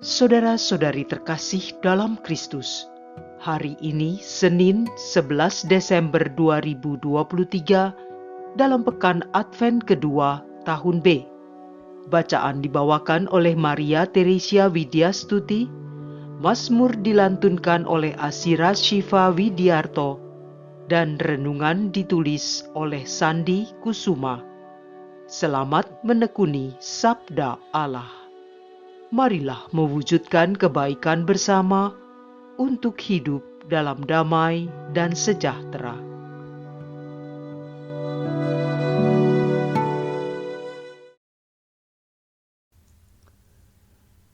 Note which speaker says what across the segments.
Speaker 1: Saudara-saudari terkasih dalam Kristus, hari ini Senin 11 Desember 2023 dalam pekan Advent kedua tahun B. Bacaan dibawakan oleh Maria Teresia Widyastuti, Mazmur dilantunkan oleh Asira Syifa Widiarto, dan renungan ditulis oleh Sandi Kusuma. Selamat menekuni Sabda Allah. Marilah mewujudkan kebaikan bersama untuk hidup dalam damai dan sejahtera.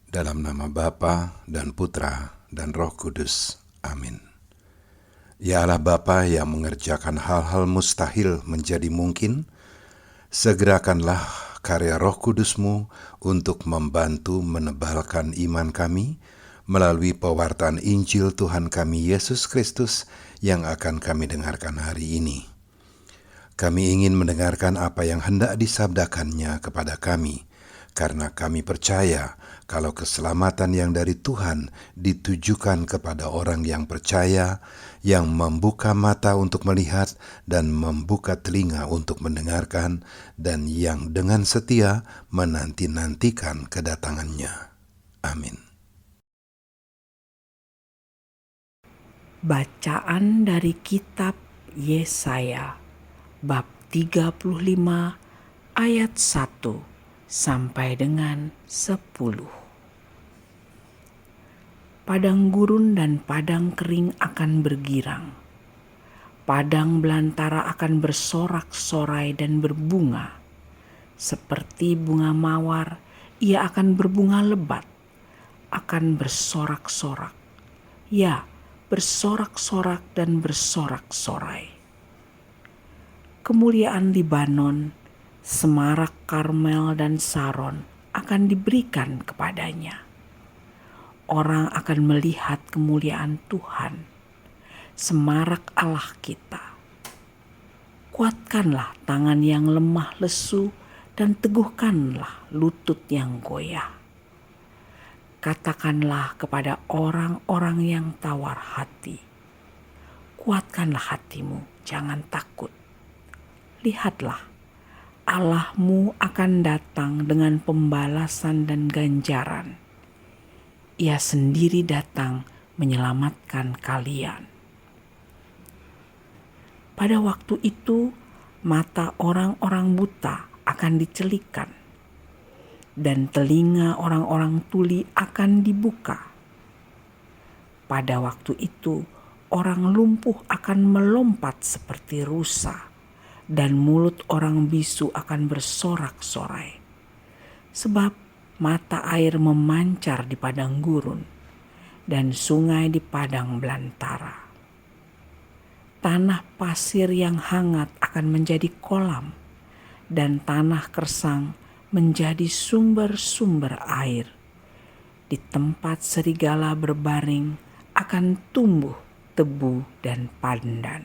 Speaker 2: Dalam nama Bapa dan Putra dan Roh Kudus. Amin. Ya Allah Bapa yang mengerjakan hal-hal mustahil menjadi mungkin, segerakanlah karya Roh Kudus-Mu untuk membantu menebalkan iman kami melalui pewartaan Injil Tuhan kami Yesus Kristus yang akan kami dengarkan hari ini. Kami ingin mendengarkan apa yang hendak disabdakannya kepada kami, karena kami percaya kalau keselamatan yang dari Tuhan ditujukan kepada orang yang percaya, yang membuka mata untuk melihat dan membuka telinga untuk mendengarkan, dan yang dengan setia menanti-nantikan kedatangannya. Amin.
Speaker 3: Bacaan dari kitab Yesaya bab 35 ayat 1 sampai dengan 10. Padang gurun dan padang kering akan bergirang. Padang belantara akan bersorak-sorai dan berbunga. Seperti bunga mawar, ia akan berbunga lebat, akan bersorak-sorak. Ya, bersorak-sorak dan bersorak-sorai. Kemuliaan Libanon, semarak Karmel dan Saron akan diberikan kepadanya. Orang akan melihat kemuliaan Tuhan, semarak Allah kita. Kuatkanlah tangan yang lemah lesu dan teguhkanlah lutut yang goyah. Katakanlah kepada orang-orang yang tawar hati, kuatkanlah hatimu, jangan takut. Lihatlah, Allahmu akan datang dengan pembalasan dan ganjaran. Ia sendiri datang menyelamatkan kalian. Pada waktu itu, mata orang-orang buta akan dicelikan, dan telinga orang-orang tuli akan dibuka. Pada waktu itu, orang lumpuh akan melompat seperti rusa, dan mulut orang bisu akan bersorak-sorai. Sebab mata air memancar di padang gurun, dan sungai di padang belantara. Tanah pasir yang hangat akan menjadi kolam, dan tanah kersang menjadi sumber-sumber air. Di tempat serigala berbaring akan tumbuh tebu dan pandan.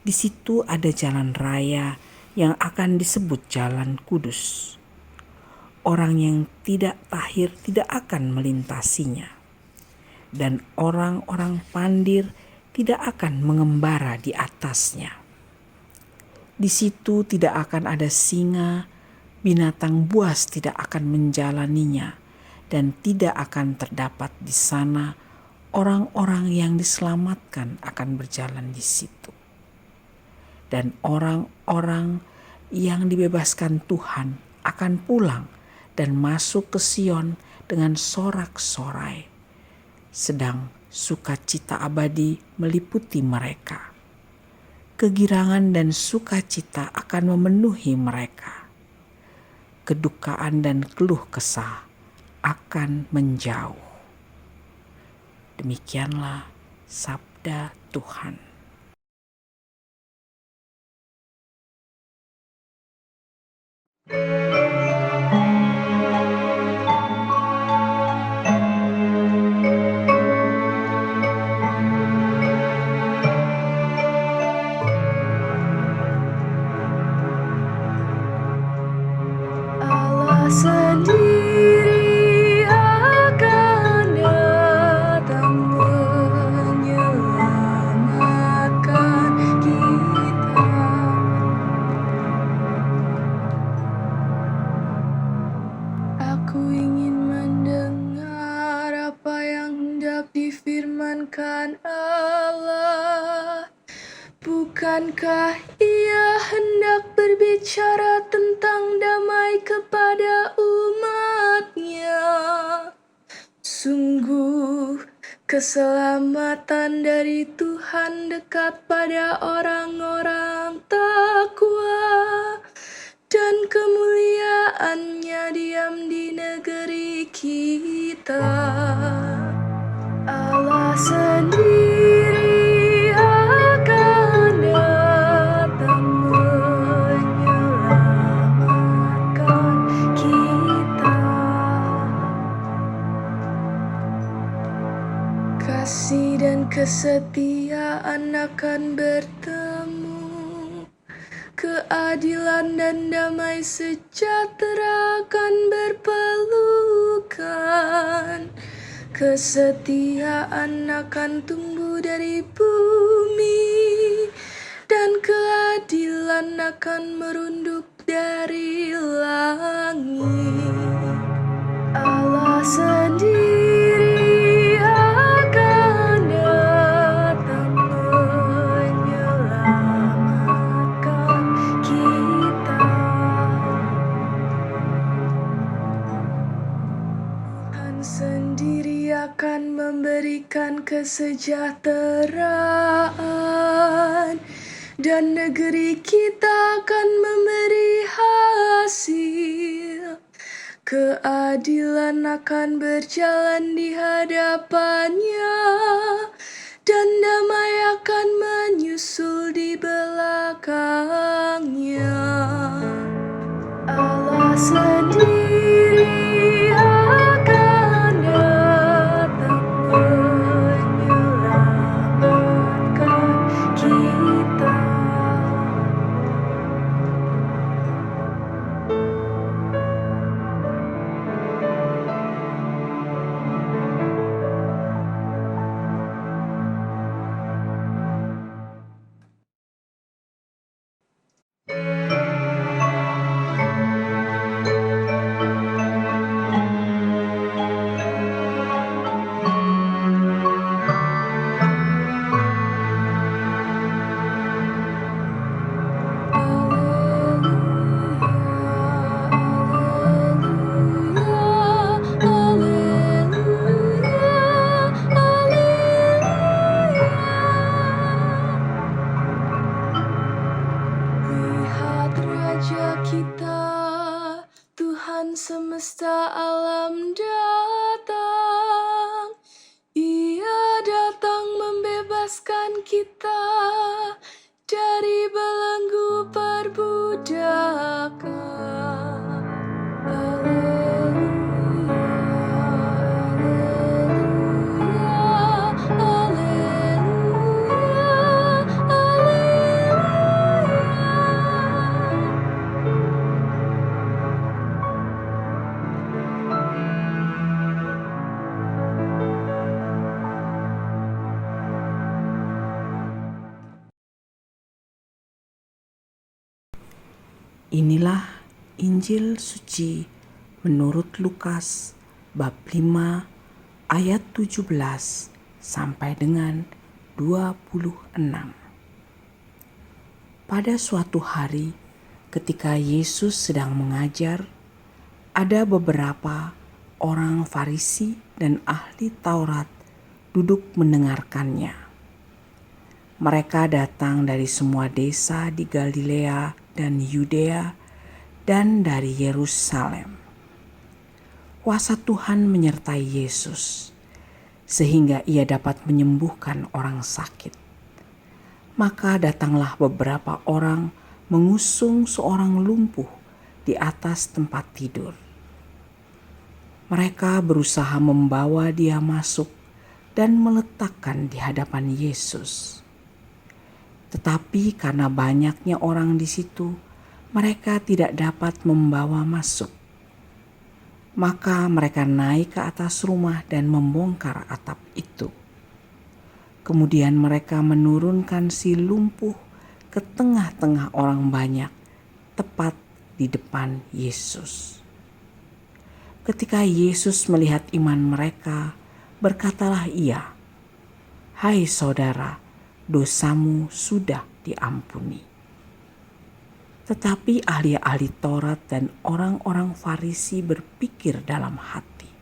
Speaker 3: Di situ ada jalan raya yang akan disebut Jalan Kudus. Orang yang tidak tahir tidak akan melintasinya, dan orang-orang pandir tidak akan mengembara di atasnya. Di situ tidak akan ada singa, binatang buas tidak akan menjalaninya, dan tidak akan terdapat di sana orang-orang yang diselamatkan akan berjalan di situ. Dan orang-orang yang dibebaskan Tuhan akan pulang dan masuk ke Sion dengan sorak-sorai, sedang sukacita abadi meliputi mereka. Kegirangan dan sukacita akan memenuhi mereka. Kedukaan dan keluh kesah akan menjauh. Demikianlah sabda Tuhan.
Speaker 4: Allah sendiri Bukankah ia hendak berbicara tentang damai kepada umatnya? Sungguh, keselamatan dari Tuhan dekat pada orang-orang takwa, dan kemuliaannya diam di negeri kita. Allah sendiri akan datang menyelamatkan kita. Kasih dan kesetiaan akan bertemu, keadilan dan damai sejahtera akan berpelukan. Kesetiaan akan tumbuh dari bumi, dan keadilan akan merunduk dari langit. Allah sendiri akan datang menyelamatkan kita. Tuhan sendiri akan memberikan kesejahteraan, dan negeri kita akan memberi hasil. Keadilan akan berjalan di hadapannya, dan damai akan menyusul di belakangnya. Allah sendiri akan datang menyelamatkan kita. Lihat Raja kita, Tuhan semesta alam datang. Ia datang membebaskan kita dari belenggu perbudakan. Haleluya, haleluya, haleluya, haleluya.
Speaker 3: Inilah Injil suci menurut Lukas bab 5 ayat 17 sampai dengan 26. Pada suatu hari ketika Yesus sedang mengajar, ada beberapa orang Farisi dan ahli Taurat duduk mendengarkannya. Mereka datang dari semua desa di Galilea dan Yudea dan dari Yerusalem. Kuasa Tuhan menyertai Yesus, sehingga ia dapat menyembuhkan orang sakit. Maka datanglah beberapa orang mengusung seorang lumpuh di atas tempat tidur. Mereka berusaha membawa dia masuk dan meletakkan di hadapan Yesus. Tetapi karena banyaknya orang di situ, mereka tidak dapat membawa masuk. Maka mereka naik ke atas rumah dan membongkar atap itu. Kemudian mereka menurunkan si lumpuh ke tengah-tengah orang banyak, tepat di depan Yesus. Ketika Yesus melihat iman mereka, berkatalah ia, "Hai saudara, dosamu sudah diampuni. Tetapi ahli-ahli Taurat dan orang-orang Farisi berpikir dalam hati,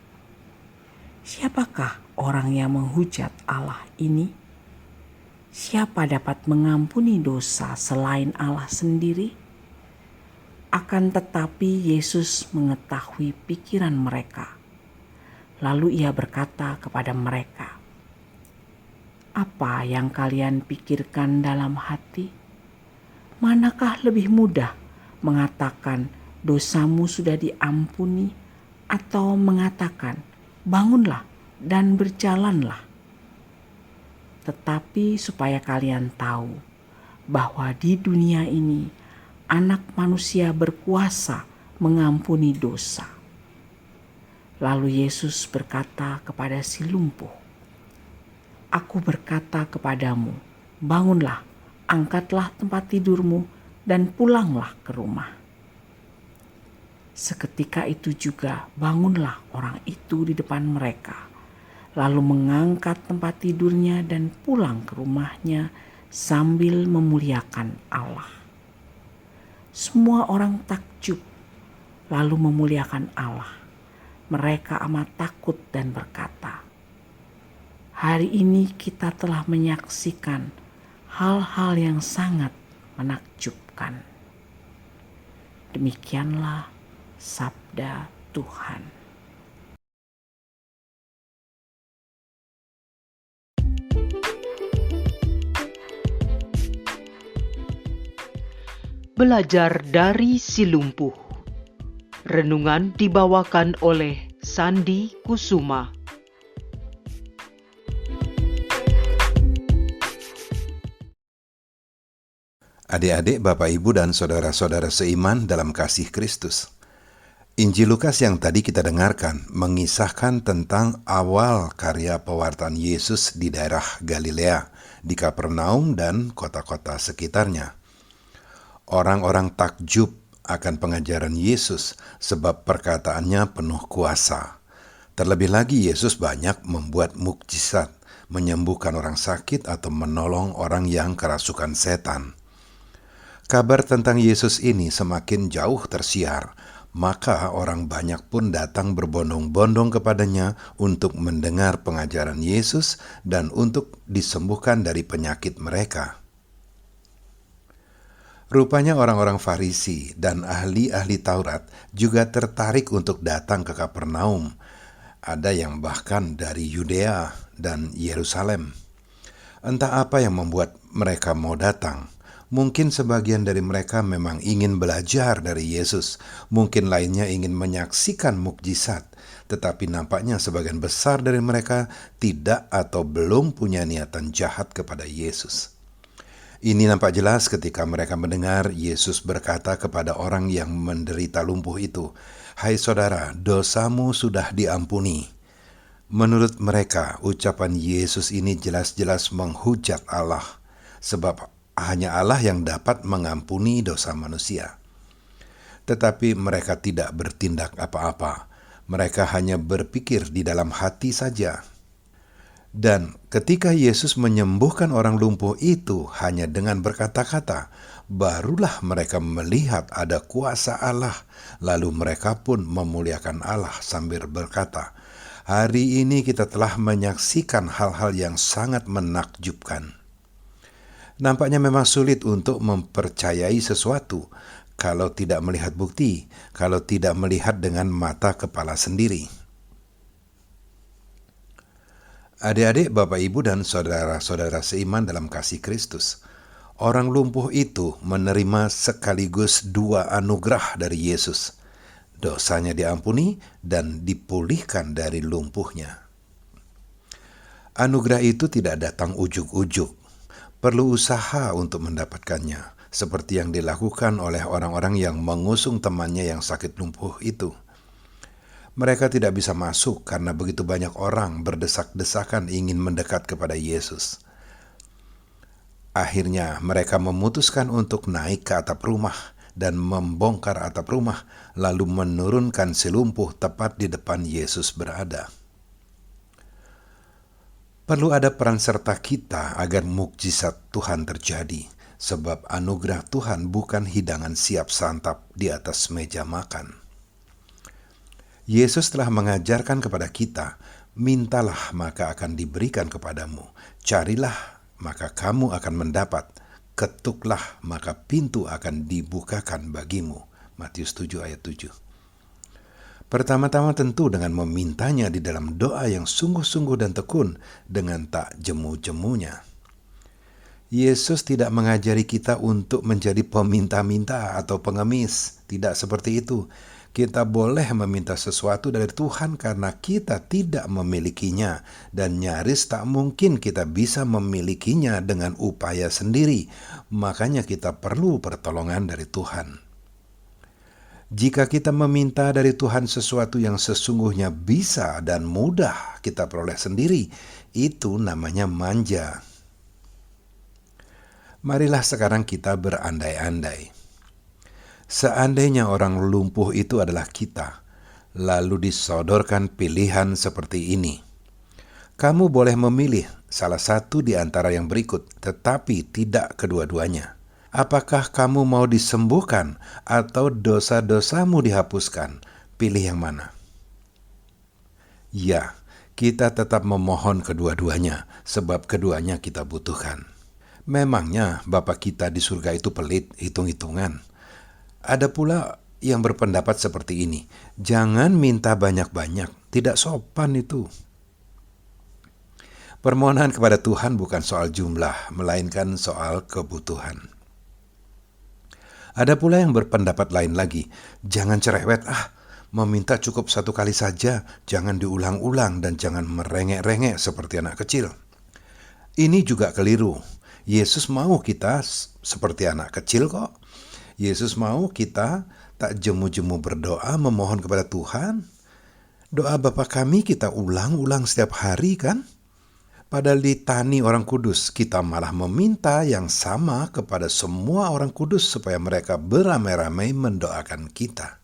Speaker 3: siapakah orang yang menghujat Allah ini? Siapa dapat mengampuni dosa selain Allah sendiri? Akan tetapi Yesus mengetahui pikiran mereka. Lalu ia berkata kepada mereka, "Apa yang kalian pikirkan dalam hati? Manakah lebih mudah mengatakan dosamu sudah diampuni atau mengatakan bangunlah dan berjalanlah? Tetapi supaya kalian tahu bahwa di dunia ini Anak Manusia berkuasa mengampuni dosa." Lalu Yesus berkata kepada si lumpuh, "Aku berkata kepadamu, bangunlah, angkatlah tempat tidurmu dan pulanglah ke rumah." Seketika itu juga bangunlah orang itu di depan mereka, lalu mengangkat tempat tidurnya dan pulang ke rumahnya sambil memuliakan Allah. Semua orang takjub, lalu memuliakan Allah. Mereka amat takut dan berkata, "Hari ini kita telah menyaksikan hal-hal yang sangat menakjubkan." Demikianlah sabda Tuhan.
Speaker 1: Belajar dari si lumpuh. Renungan dibawakan oleh Sandi Kusuma.
Speaker 2: Adik-adik, Bapak, Ibu, dan saudara-saudara seiman dalam kasih Kristus. Injil Lukas yang tadi kita dengarkan mengisahkan tentang awal karya pewartaan Yesus di daerah Galilea, di Kapernaum dan kota-kota sekitarnya. Orang-orang takjub akan pengajaran Yesus sebab perkataannya penuh kuasa. Terlebih lagi Yesus banyak membuat mukjizat, menyembuhkan orang sakit atau menolong orang yang kerasukan setan. Kabar tentang Yesus ini semakin jauh tersiar, maka orang banyak pun datang berbondong-bondong kepadanya untuk mendengar pengajaran Yesus dan untuk disembuhkan dari penyakit mereka. Rupanya orang-orang Farisi dan ahli-ahli Taurat juga tertarik untuk datang ke Kapernaum. Ada yang bahkan dari Yudea dan Yerusalem. Entah apa yang membuat mereka mau datang. Mungkin sebagian dari mereka memang ingin belajar dari Yesus. Mungkin lainnya ingin menyaksikan mukjizat. Tetapi nampaknya sebagian besar dari mereka tidak atau belum punya niatan jahat kepada Yesus. Ini nampak jelas ketika mereka mendengar Yesus berkata kepada orang yang menderita lumpuh itu, "Hai saudara, dosamu sudah diampuni." Menurut mereka, ucapan Yesus ini jelas-jelas menghujat Allah, sebab hanya Allah yang dapat mengampuni dosa manusia. Tetapi mereka tidak bertindak apa-apa. Mereka hanya berpikir di dalam hati saja. Dan ketika Yesus menyembuhkan orang lumpuh itu hanya dengan berkata-kata, barulah mereka melihat ada kuasa Allah. Lalu mereka pun memuliakan Allah sambil berkata, "Hari ini kita telah menyaksikan hal-hal yang sangat menakjubkan." Nampaknya memang sulit untuk mempercayai sesuatu kalau tidak melihat bukti, kalau tidak melihat dengan mata kepala sendiri. Adik-adik, Bapak, Ibu, dan saudara-saudara seiman dalam kasih Kristus, orang lumpuh itu menerima sekaligus dua anugerah dari Yesus. Dosanya diampuni dan dipulihkan dari lumpuhnya. Anugerah itu tidak datang ujuk-ujuk. Perlu usaha untuk mendapatkannya, seperti yang dilakukan oleh orang-orang yang mengusung temannya yang sakit lumpuh itu. Mereka tidak bisa masuk karena begitu banyak orang berdesak-desakan ingin mendekat kepada Yesus. Akhirnya mereka memutuskan untuk naik ke atap rumah dan membongkar atap rumah, lalu menurunkan si lumpuh tepat di depan Yesus berada. Perlu ada peran serta kita agar mukjizat Tuhan terjadi, sebab anugerah Tuhan bukan hidangan siap santap di atas meja makan. Yesus telah mengajarkan kepada kita, mintalah maka akan diberikan kepadamu, carilah maka kamu akan mendapat, ketuklah maka pintu akan dibukakan bagimu. Matius 7 ayat 7. Pertama-tama tentu dengan memintanya di dalam doa yang sungguh-sungguh dan tekun dengan tak jemu-jemunya. Yesus tidak mengajari kita untuk menjadi peminta-minta atau pengemis. Tidak seperti itu. Kita boleh meminta sesuatu dari Tuhan karena kita tidak memilikinya, dan nyaris tak mungkin kita bisa memilikinya dengan upaya sendiri. Makanya kita perlu pertolongan dari Tuhan. Jika kita meminta dari Tuhan sesuatu yang sesungguhnya bisa dan mudah kita peroleh sendiri, itu namanya manja. Marilah sekarang kita berandai-andai. Seandainya orang lumpuh itu adalah kita, lalu disodorkan pilihan seperti ini. Kamu boleh memilih salah satu di antara yang berikut, tetapi tidak kedua-duanya. Apakah kamu mau disembuhkan atau dosa-dosamu dihapuskan? Pilih yang mana? Ya, kita tetap memohon kedua-duanya, sebab keduanya kita butuhkan. Memangnya Bapa kita di surga itu pelit hitung-hitungan? Ada pula yang berpendapat seperti ini, jangan minta banyak-banyak, tidak sopan itu. Permohonan kepada Tuhan bukan soal jumlah, melainkan soal kebutuhan. Ada pula yang berpendapat lain lagi, jangan cerewet, meminta cukup satu kali saja, jangan diulang-ulang dan jangan merengek-rengek seperti anak kecil. Ini juga keliru. Yesus mau kita seperti anak kecil kok. Yesus mau kita tak jemu-jemu berdoa memohon kepada Tuhan. Doa Bapa kami kita ulang-ulang setiap hari kan? Pada litani orang kudus kita malah meminta yang sama kepada semua orang kudus supaya mereka beramai-ramai mendoakan kita.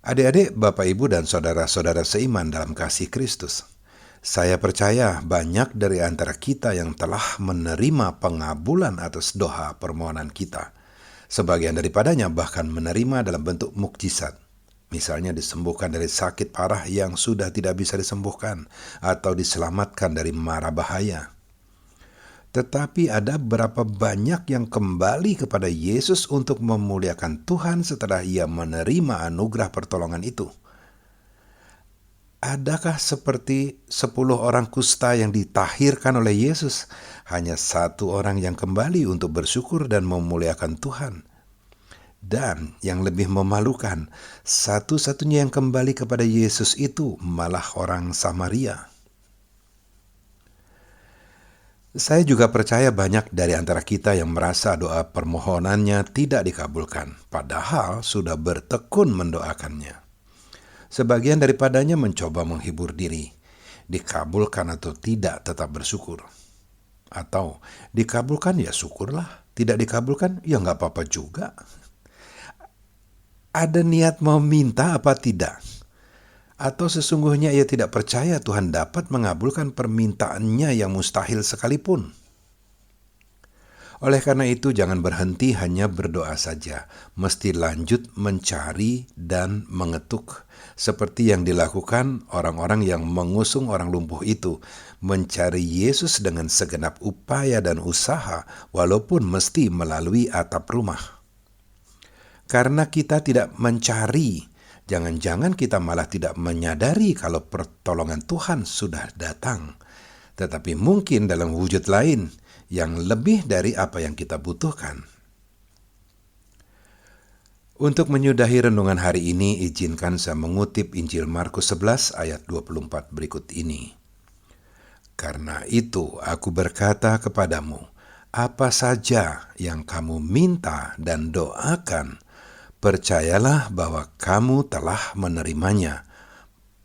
Speaker 2: Adik-adik, Bapak, Ibu, dan saudara-saudara seiman dalam kasih Kristus. Saya percaya banyak dari antara kita yang telah menerima pengabulan atas doa permohonan kita. Sebagian daripadanya bahkan menerima dalam bentuk mukjizat. Misalnya disembuhkan dari sakit parah yang sudah tidak bisa disembuhkan, atau diselamatkan dari mara bahaya. Tetapi ada berapa banyak yang kembali kepada Yesus untuk memuliakan Tuhan setelah ia menerima anugerah pertolongan itu? Adakah seperti 10 orang kusta yang ditahirkan oleh Yesus, hanya satu orang yang kembali untuk bersyukur dan memuliakan Tuhan? Dan yang lebih memalukan, satu-satunya yang kembali kepada Yesus itu malah orang Samaria. Saya juga percaya banyak dari antara kita yang merasa doa permohonannya tidak dikabulkan, padahal sudah bertekun mendoakannya. Sebagian daripadanya mencoba menghibur diri, dikabulkan atau tidak tetap bersyukur. Atau dikabulkan ya syukurlah, tidak dikabulkan ya nggak apa-apa juga. Ada niat mau minta apa tidak? Atau sesungguhnya ia tidak percaya Tuhan dapat mengabulkan permintaannya yang mustahil sekalipun. Oleh karena itu jangan berhenti hanya berdoa saja, mesti lanjut mencari dan mengetuk, seperti yang dilakukan orang-orang yang mengusung orang lumpuh itu, mencari Yesus dengan segenap upaya dan usaha, walaupun mesti melalui atap rumah. Karena kita tidak mencari, jangan-jangan kita malah tidak menyadari kalau pertolongan Tuhan sudah datang, tetapi mungkin dalam wujud lain, yang lebih dari apa yang kita butuhkan. Untuk menyudahi renungan hari ini, izinkan saya mengutip Injil Markus 11 ayat 24 berikut ini. Karena itu aku berkata kepadamu, apa saja yang kamu minta dan doakan, percayalah bahwa kamu telah menerimanya,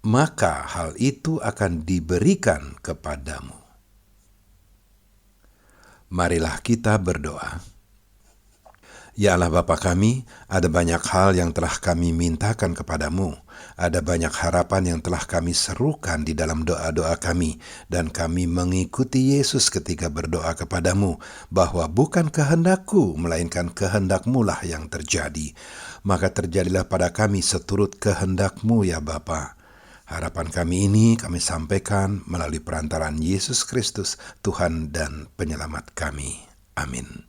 Speaker 2: maka hal itu akan diberikan kepadamu. Marilah kita berdoa. Ya Allah Bapa kami, ada banyak hal yang telah kami mintakan kepadamu. Ada banyak harapan yang telah kami serukan di dalam doa-doa kami. Dan kami mengikuti Yesus ketika berdoa kepadamu, bahwa bukan kehendakku, melainkan kehendak-Mu lah yang terjadi. Maka terjadilah pada kami seturut kehendak-Mu ya Bapa. Harapan kami ini kami sampaikan melalui perantaraan Yesus Kristus, Tuhan dan Penyelamat kami. Amin.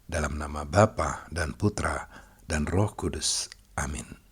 Speaker 2: Dalam nama Bapa dan Putra dan Roh Kudus. Amin.